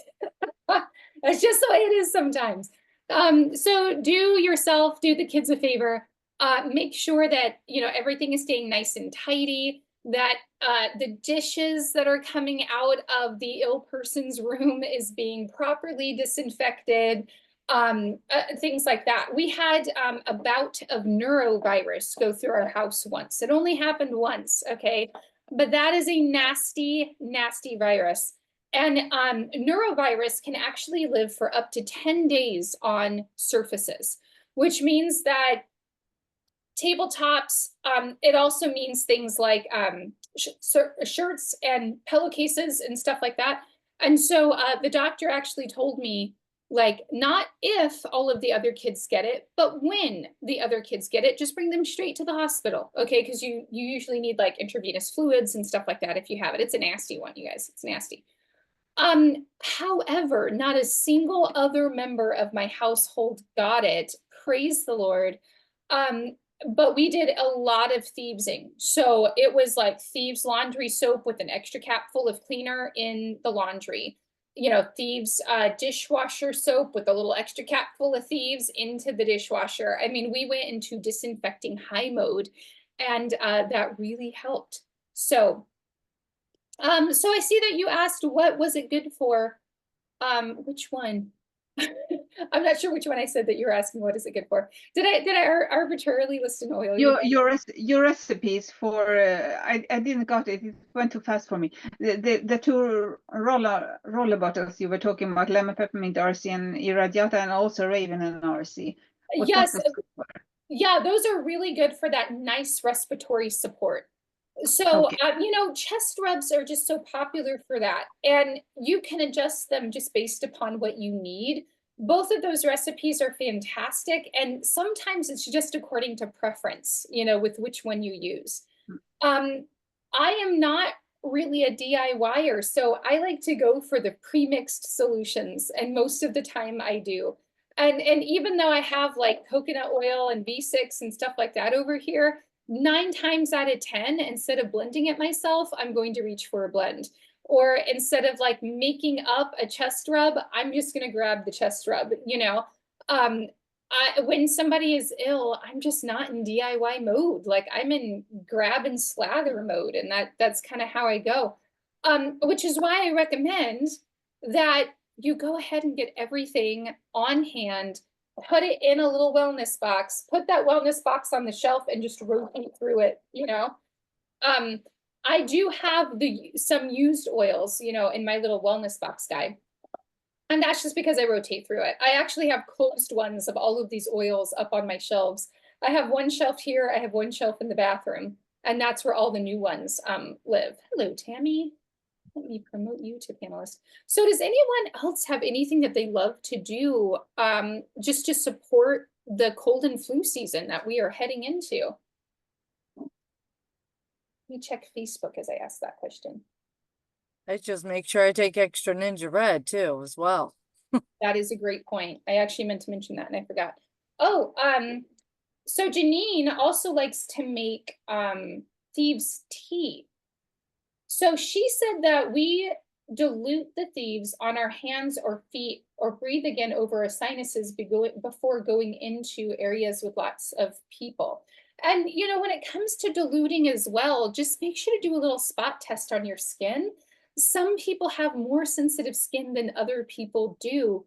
That's just the way it is sometimes. So do yourself, do the kids a favor, make sure that, you know, everything is staying nice and tidy, that the dishes that are coming out of the ill person's room is being properly disinfected, things like that. We had a bout of neurovirus go through our house once. It only happened once, okay? But that is a nasty, nasty virus. And neurovirus can actually live for up to 10 days on surfaces, which means that tabletops, it also means things like shirts and pillowcases and stuff like that. And so the doctor actually told me, like, not if all of the other kids get it, but when the other kids get it, just bring them straight to the hospital, okay? Because you usually need like intravenous fluids and stuff like that if you have it. It's a nasty one, you guys, it's nasty. However, not a single other member of my household got it, praise the Lord. But we did a lot of thievesing. So it was like thieves laundry soap with an extra cap full of cleaner in the laundry. You know, thieves dishwasher soap with a little extra cap full of thieves into the dishwasher. I mean, we went into disinfecting high mode, and that really helped. So I see that you asked what was it good for? Which one? I'm not sure which one I said that you're asking what is it good for. Did I arbitrarily list an oil? Your recipes for I didn't got it. It went too fast for me. The 2 roller bottles you were talking about, lemon peppermint RC and irradiata, and also Raven and RC. Yes, yeah, those are really good for that nice respiratory support. So, Okay. you know, chest rubs are just so popular for that. And you can adjust them just based upon what you need. Both of those recipes are fantastic. And sometimes it's just according to preference, you know, with which one you use. I am not really a DIYer, so I like to go for the pre-mixed solutions. And most of the time I do. And even though I have like coconut oil and V6 and stuff like that over here, 9 times out of 10, instead of blending it myself, I'm going to reach for a blend. Or instead of like making up a chest rub, I'm just going to grab the chest rub, you know. When somebody is ill, I'm just not in DIY mode. Like I'm in grab and slather mode, and that's kind of how I go. Which is why I recommend that you go ahead and get everything on hand, put it in a little wellness box, put that wellness box on the shelf and just rotate through it, you know. I do have some used oils, you know, in my little wellness box guide. And that's just because I rotate through it. I actually have closed ones of all of these oils up on my shelves. I have one shelf here, I have one shelf in the bathroom, and that's where all the new ones live. Hello, Tammy. Let me promote you to panelist. So does anyone else have anything that they love to do just to support the cold and flu season that we are heading into? Let me check Facebook as I ask that question. I just make sure I take extra Ninja Red too as well. That is a great point. I actually meant to mention that and I forgot. Oh, so Janine also likes to make thieves tea. So she said that we dilute the thieves on our hands or feet or breathe again over our sinuses before going into areas with lots of people. And you know, when it comes to diluting as well, just make sure to do a little spot test on your skin. Some people have more sensitive skin than other people do.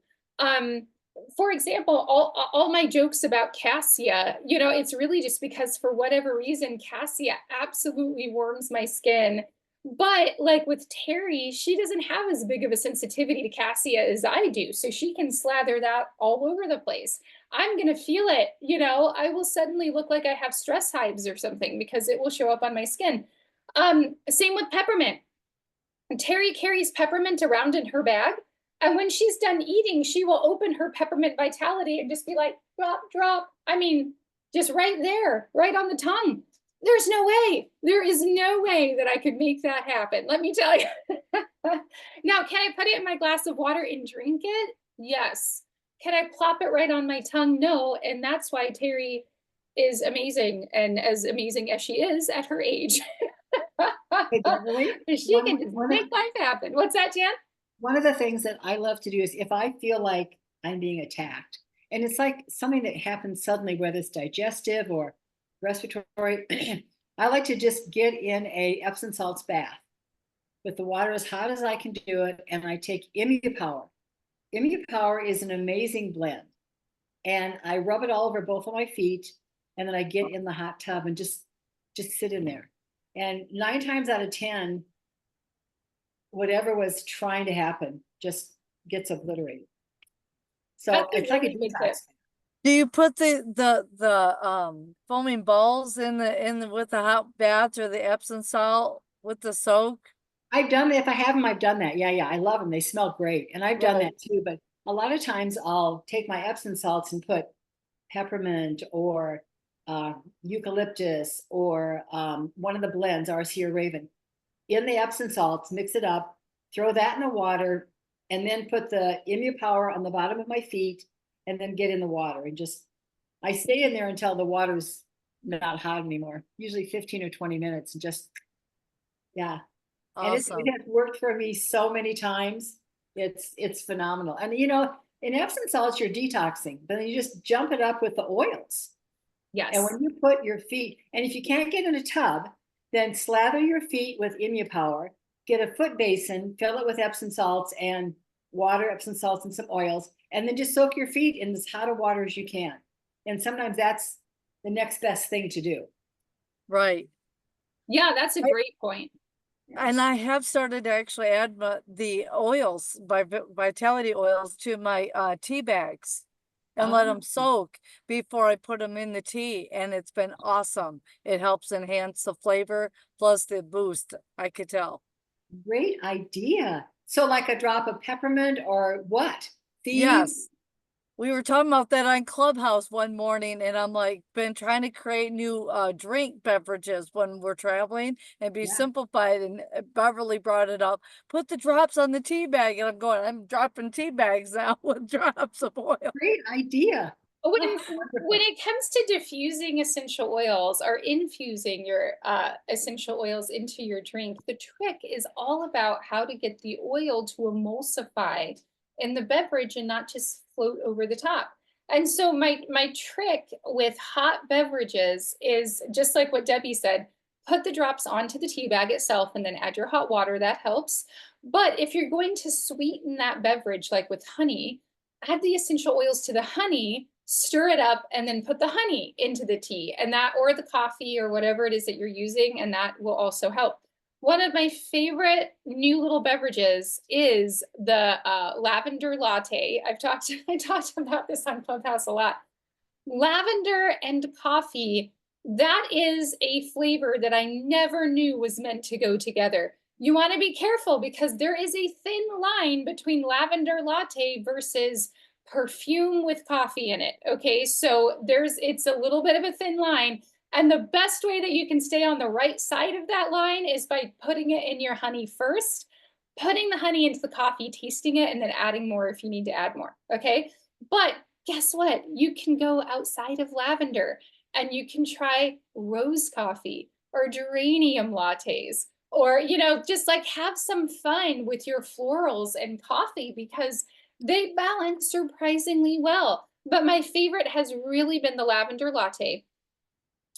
For example, all my jokes about cassia, you know, it's really just because for whatever reason, cassia absolutely warms my skin. But like with Terry, she doesn't have as big of a sensitivity to cassia as I do. So she can slather that all over the place. I'm going to feel it. You know, I will suddenly look like I have stress hives or something because it will show up on my skin. Same with peppermint. Terry carries peppermint around in her bag. And when she's done eating, she will open her peppermint vitality and just be like, drop, drop. I mean, just right there, right on the tongue. There's no way. There is no way that I could make that happen. Let me tell you. Now, can I put it in my glass of water and drink it? Yes. Can I plop it right on my tongue? No. And that's why Terry is amazing, and as amazing as she is at her age. Hey, Beverly, She one- can just one of- make life happen. What's that, Jan? One of the things that I love to do is if I feel like I'm being attacked, and it's like something that happens suddenly, whether it's digestive or respiratory, I like to just get in a Epsom salts bath with the water as hot as I can do it, and I take ImmuPower. ImmuPower is an amazing blend, and I rub it all over both of my feet, and then I get in the hot tub and just sit in there. And 9 times out of 10, whatever was trying to happen just gets obliterated. So That's a it's like a really good tip. detox. Do you put the foaming balls in the with the hot bath or the Epsom salt with the soak? I've done that. If I have them, I've done that. Yeah, I love them. They smell great. And I've done Right. that too. But a lot of times I'll take my Epsom salts and put peppermint or eucalyptus or one of the blends, RC or Raven, in the Epsom salts, mix it up, throw that in the water, and then put the ImmuPower on the bottom of my feet, and then get in the water and just, I stay in there until the water's not hot anymore, usually 15 or 20 minutes, and just, yeah. And Awesome. it has worked for me so many times. It's phenomenal. And you know, in Epsom salts, you're detoxing, but then you just jump it up with the oils. Yes. And when you put your feet, and if you can't get in a tub, then slather your feet with ImmuPower, get a foot basin, fill it with Epsom salts and water, Epsom salts, and some oils, and then just soak your feet in as hot of water as you can. And sometimes that's the next best thing to do. Right. Yeah, that's a great point. And I have started to actually add the oils, Vitality oils, to my tea bags and let Oh. them soak before I put them in the tea. And it's been awesome. It helps enhance the flavor plus the boost, I could tell. Great idea. So like a drop of peppermint or what? Yes. We were talking about that on Clubhouse one morning, and I'm like, been trying to create new drink beverages when we're traveling and be Yeah. simplified. And Beverly brought it up. Put the drops on the tea bag, and I'm dropping tea bags now with drops of oil. Great idea. When Wonderful. it comes to diffusing essential oils or infusing your essential oils into your drink, the trick is all about how to get the oil to emulsify in the beverage and not just float over the top. And so my trick with hot beverages is just like what Debbie said, put the drops onto the tea bag itself and then add your hot water. That helps. But if you're going to sweeten that beverage, like with honey, add the essential oils to the honey, stir it up, and then put the honey into the tea, and that, or the coffee or whatever it is that you're using, and that will also help. One of my favorite new little beverages is the lavender latte. I talked about this on Clubhouse a lot. Lavender and coffee, that is a flavor that I never knew was meant to go together. You want to be careful because there is a thin line between lavender latte versus perfume with coffee in it. Okay, so it's a little bit of a thin line. And the best way that you can stay on the right side of that line is by putting it in your honey first, putting the honey into the coffee, tasting it, and then adding more if you need to add more. Okay, but guess what? You can go outside of lavender and you can try rose coffee or geranium lattes, or, you know, just like have some fun with your florals and coffee because they balance surprisingly well. But my favorite has really been the lavender latte.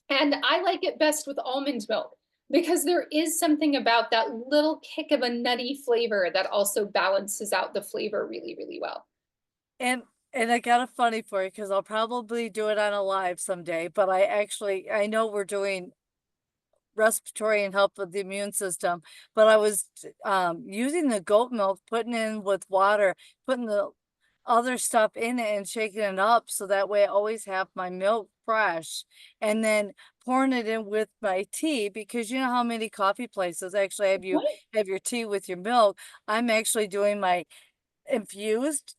And I like it best with almond milk because there is something about that little kick of a nutty flavor that also balances out the flavor really, really well. And I got a funny for you because I'll probably do it on a live someday, but I know we're doing respiratory and help with the immune system, but I was using the goat milk, putting in with water, putting the other stuff in it and shaking it up so that way I always have my milk fresh, and then pouring it in with my tea, because you know how many coffee places actually have you Right. have your tea with your milk. I'm actually doing my infused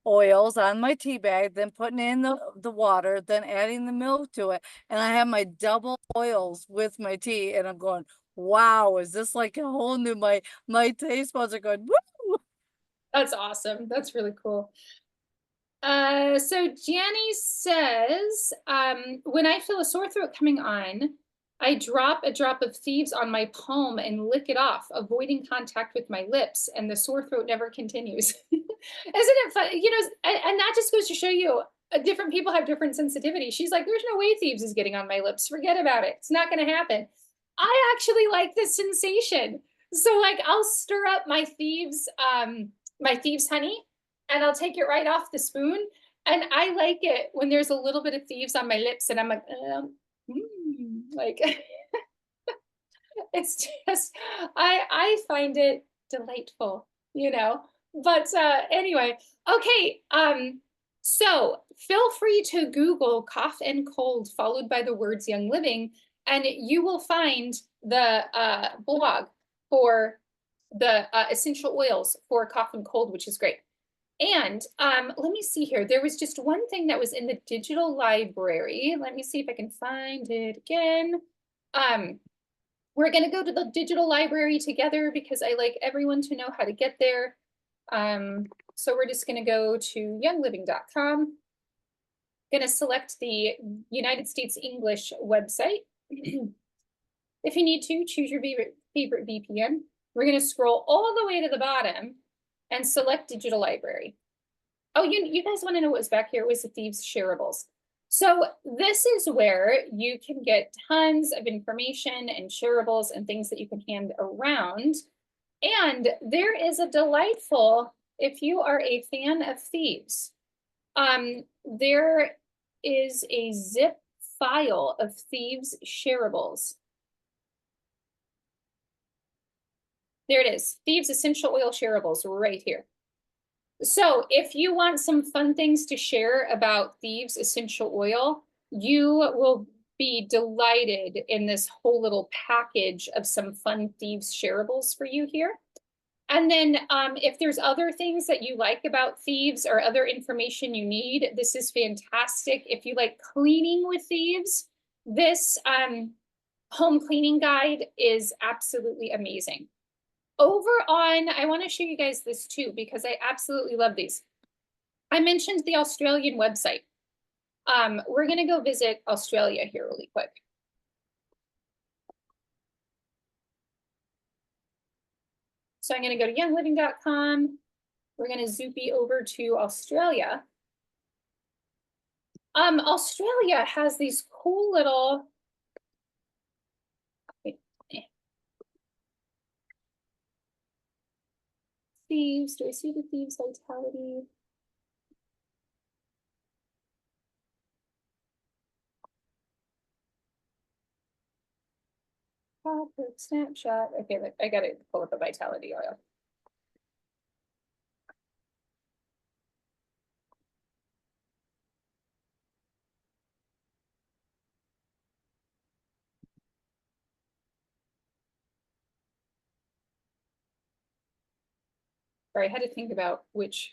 oils on my tea bag, then putting in the water, then adding the milk to it, and I have my double oils with my tea, and I'm going, wow, is this like a whole new my taste buds are going, woo! That's awesome. That's really cool. So Janny says, when I feel a sore throat coming on, I drop a drop of Thieves on my palm and lick it off, avoiding contact with my lips, and the sore throat never continues. Isn't it fun? You know, and that just goes to show you different people have different sensitivity. She's like, there's no way Thieves is getting on my lips. Forget about it. It's not going to happen. I actually like this sensation. So like I'll stir up my Thieves honey, and I'll take it right off the spoon. And I like it when there's a little bit of Thieves on my lips, and I'm like, like it's just, I find it delightful, you know. But anyway, okay. So feel free to Google cough and cold followed by the words Young Living, and you will find the blog for the essential oils for cough and cold, which is great. And let me see here. There was just one thing that was in the digital library. Let me see if I can find it again. We're going to go to the digital library together because I like everyone to know how to get there. So we're just going to go to youngliving.com. Going to select the United States English website. If you need to, choose your favorite VPN. We're going to scroll all the way to the bottom and select digital library. Oh, you guys want to know what was back here? It was the Thieves Shareables. So this is where you can get tons of information and shareables and things that you can hand around. And there is a delightful, if you are a fan of Thieves, there is a zip file of Thieves Shareables. There it is, Thieves Essential Oil Shareables right here. So if you want some fun things to share about Thieves Essential Oil, you will be delighted in this whole little package of some fun Thieves Shareables for you here. And then if there's other things that you like about Thieves or other information you need, this is fantastic. If you like cleaning with Thieves, this home cleaning guide is absolutely amazing. Over on, I want to show you guys this too, because I absolutely love these. I mentioned the Australian website. We're going to go visit Australia here really quick. So I'm going to go to youngliving.com. We're going to zoopy over to Australia. Australia has these cool little, Thieves. Do I see the Thieves Vitality? Snapshot. Okay, I gotta pull up a Vitality oil. Sorry, I had to think about which.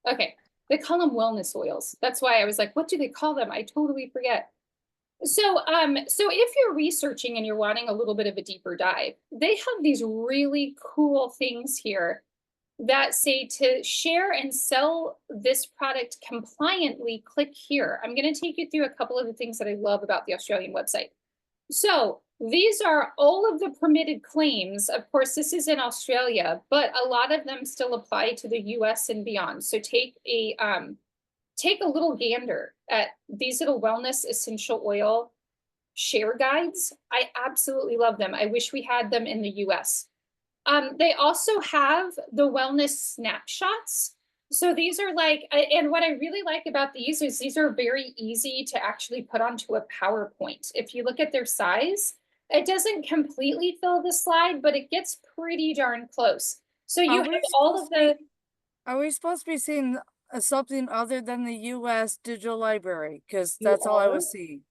Okay, they call them wellness oils. That's why I was like, what do they call them? I totally forget. So, so if you're researching and you're wanting a little bit of a deeper dive, they have these really cool things here that say to share and sell this product compliantly, click here. I'm going to take you through a couple of the things that I love about the Australian website. So these are all of the permitted claims. Of course, this is in Australia, but a lot of them still apply to the US and beyond. So take a little gander at these little wellness essential oil share guides. I absolutely love them. I wish we had them in the US. They also have the wellness snapshots. So these are like, and what I really like about these is these are very easy to actually put onto a PowerPoint. If you look at their size, it doesn't completely fill the slide, but it gets pretty darn close. So you Are have we all of the, Are we supposed to be seeing something other than the US digital library? Because You that's all I are? was seeing.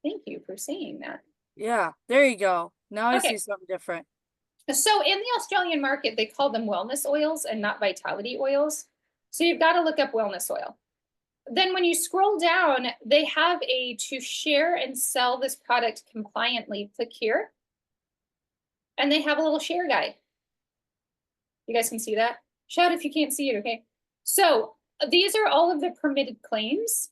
thank you for saying that. Yeah, there you go. Now I Okay. see something different. So in the Australian market, they call them wellness oils and not vitality oils. So you've got to look up wellness oil. Then when you scroll down, they have a to share and sell this product compliantly. Click here. And they have a little share guide. You guys can see that? Shout if you can't see it, okay? So these are all of the permitted claims.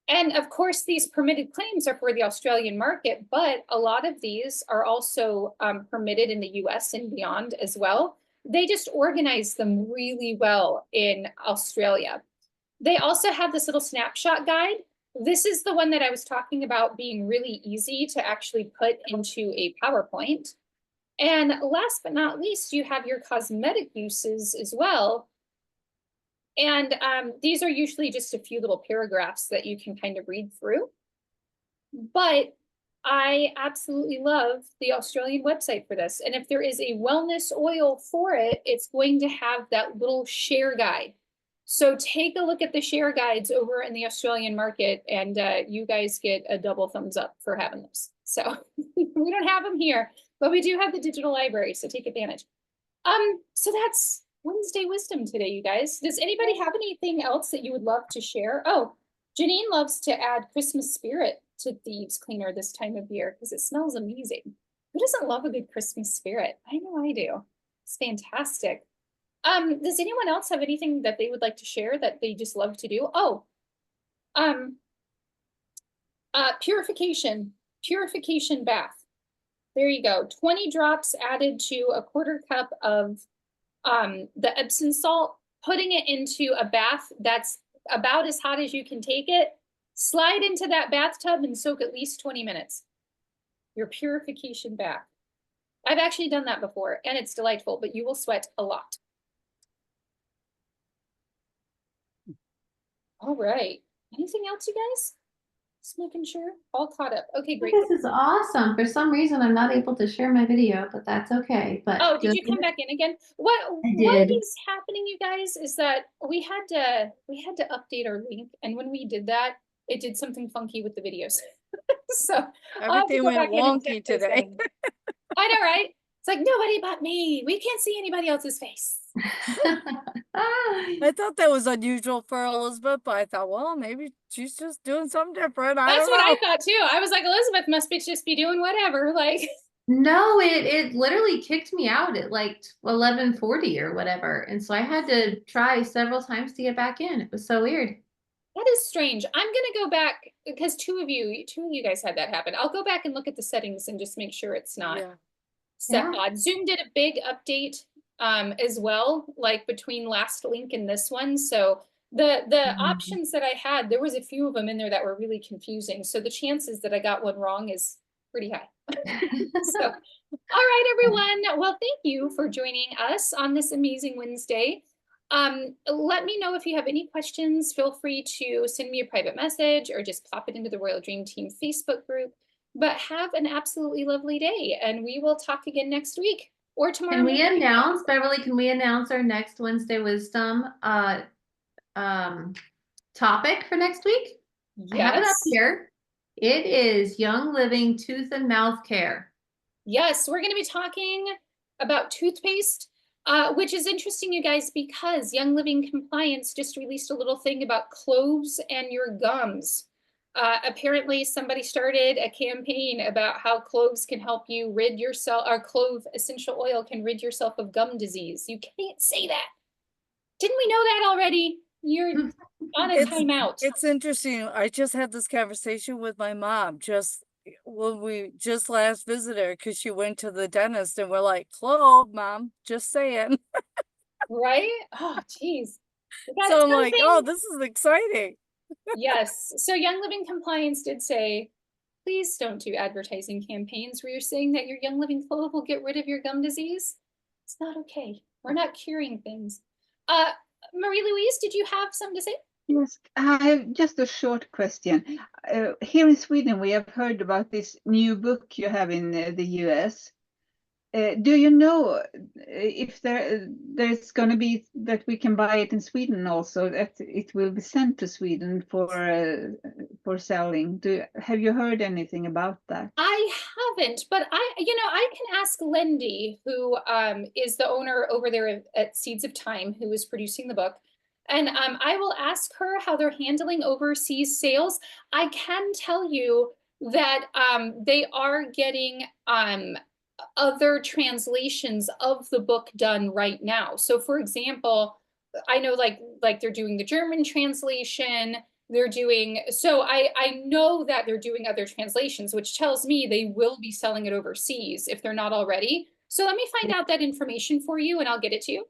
And of course, these permitted claims are for the Australian market, but a lot of these are also permitted in the US and beyond as well. They just organize them really well in Australia. They also have this little snapshot guide. This is the one that I was talking about being really easy to actually put into a PowerPoint. And last but not least, you have your cosmetic uses as well. And these are usually just a few little paragraphs that you can kind of read through. But I absolutely love the Australian website for this. And if there is a wellness oil for it, it's going to have that little share guide. So take a look at the share guides over in the Australian market, and you guys get a double thumbs up for having those. So we don't have them here, but we do have the digital library, so take advantage. So that's Wednesday Wisdom today, you guys. Does anybody have anything else that you would love to share? Oh, Janine loves to add Christmas spirit to Thieves Cleaner this time of year because it smells amazing. Who doesn't love a good Christmas spirit? I know I do. It's fantastic. Does anyone else have anything that they would like to share that they just love to do? Oh, purification bath. There you go. 20 drops added to a quarter cup of the Epsom salt, putting it into a bath that's about as hot as you can take it. Slide into that bathtub and soak at least 20 minutes. Your purification bath. I've actually done that before and it's delightful, but you will sweat a lot. All right. Anything else, you guys? Just making sure. All caught up. Okay, great. This is awesome. For some reason, I'm not able to share my video, but that's okay. But Oh, did you come back in again? What did. is happening, you guys, is that we had to update our link, and when we did that, it did something funky with the videos. So I'll have to Everything go went back in and check wonky those today. things. I know, right? It's like nobody but me. We can't see anybody else's face. I thought that was unusual for Elizabeth, but I thought, well, maybe she's just doing something different. I That's don't what know. I thought too. I was like, Elizabeth must be just be doing whatever. Like, No, it literally kicked me out at like 11:40 or whatever. And so I had to try several times to get back in. It was so weird. that is strange. I'm gonna go back because two of you guys had that happen. I'll go back and look at the settings and just make sure it's not Yeah. set Yeah. odd. Zoom did a big update as well, like between last link and this one. So the Mhm. options that I had, there was a few of them in there that were really confusing. So the chances that I got one wrong is pretty high. So, all right, everyone. Well, thank you for joining us on this amazing Wednesday. Let me know if you have any questions. Feel free to send me a private message or just pop it into the Royal Dream Team Facebook group. But have an absolutely lovely day, and we will talk again next week or tomorrow. Can we morning. announce, Beverly, can we announce our next Wednesday Wisdom topic for next week? I have it up Yes. here. It is Young Living Tooth and Mouth Care. Yes, we're going to be talking about toothpaste, which is interesting, you guys, because Young Living Compliance just released a little thing about cloves and your gums. Apparently somebody started a campaign about how cloves can help you rid yourself, or clove essential oil can rid yourself of gum disease. You can't say that. Didn't we know that already? You're on a timeout. It's interesting. I just had this conversation with my mom just when we just last visited her because she went to the dentist and we're like, clove, mom, just saying. Right? Oh, geez. So I'm like, oh, this is exciting. Yes. So Young Living Compliance did say, please don't do advertising campaigns where you're saying that your Young Living clove will get rid of your gum disease. It's not okay. We're not curing things. Marie-Louise, did you have something to say? Yes, I have just a short question. Here in Sweden, we have heard about this new book you have in the US. Do you know if there's going to be that we can buy it in Sweden also, that it will be sent to Sweden for selling? Have you heard anything about that? I haven't, but I can ask Lindy, who is the owner over there at Seeds of Time, who is producing the book. And I will ask her how they're handling overseas sales. I can tell you that they are getting other translations of the book done right now. So for example, I know like they're doing the German translation, they're doing, so I know that they're doing other translations, which tells me they will be selling it overseas if they're not already. So let me find out that information for you and I'll get it to you.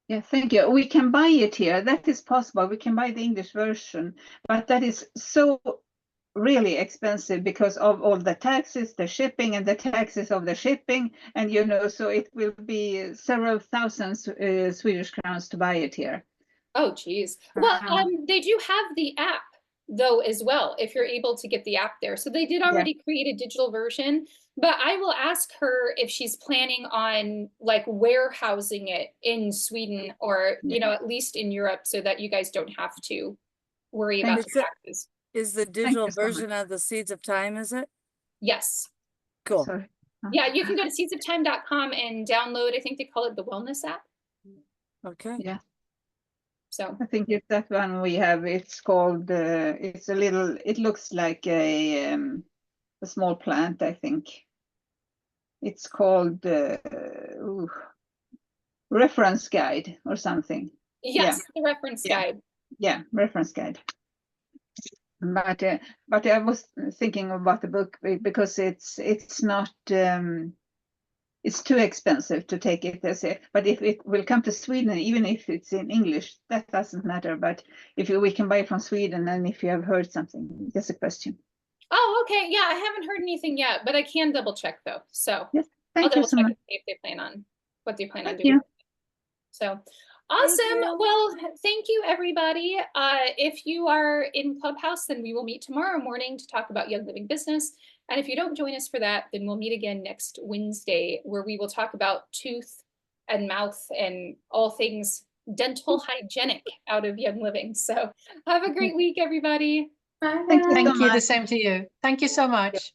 Yeah, thank you. We can buy it here. That is possible. We can buy the English version, but that is so really expensive because of all the taxes, the shipping, and the taxes of the shipping. And so it will be several thousands Swedish crowns to buy it here. Oh, geez. Well, Wow. they do have the app though as well, if you're able to get the app there. So they did already create a digital version, but I will ask her if she's planning on like warehousing it in Sweden or, at least in Europe so that you guys don't have to worry about the taxes. Is the digital you so much. version of the Seeds of Time, is it? Yes. Cool. Sorry. Yeah, you can go to seedsoftime.com and download, I think they call it the Wellness app. Okay. Yeah. So I think it's that one we have. It's called, it looks like a small plant, I think. It's called reference guide or something. yes, the reference guide. Yeah, reference guide. But I was thinking about the book because it's not it's too expensive to take it as a, but if it will come to Sweden, even if it's in English, that doesn't matter. But if we can buy it from Sweden, and if you have heard something, just a question. Oh, okay. Yeah, I haven't heard anything yet, but I can double check though. So Yes, I'll thank you double so check much. and see if they plan on what they plan on Thank doing. you. So awesome. you. Well, thank you everybody. If you are in Clubhouse, then we will meet tomorrow morning to talk about Young Living Business. And if you don't join us for that, then we'll meet again next Wednesday, where we will talk about tooth and mouth and all things dental hygienic out of Young Living. So have a great week, everybody. Bye. Thank you so Thank you, the much. same to you. Thank you so much.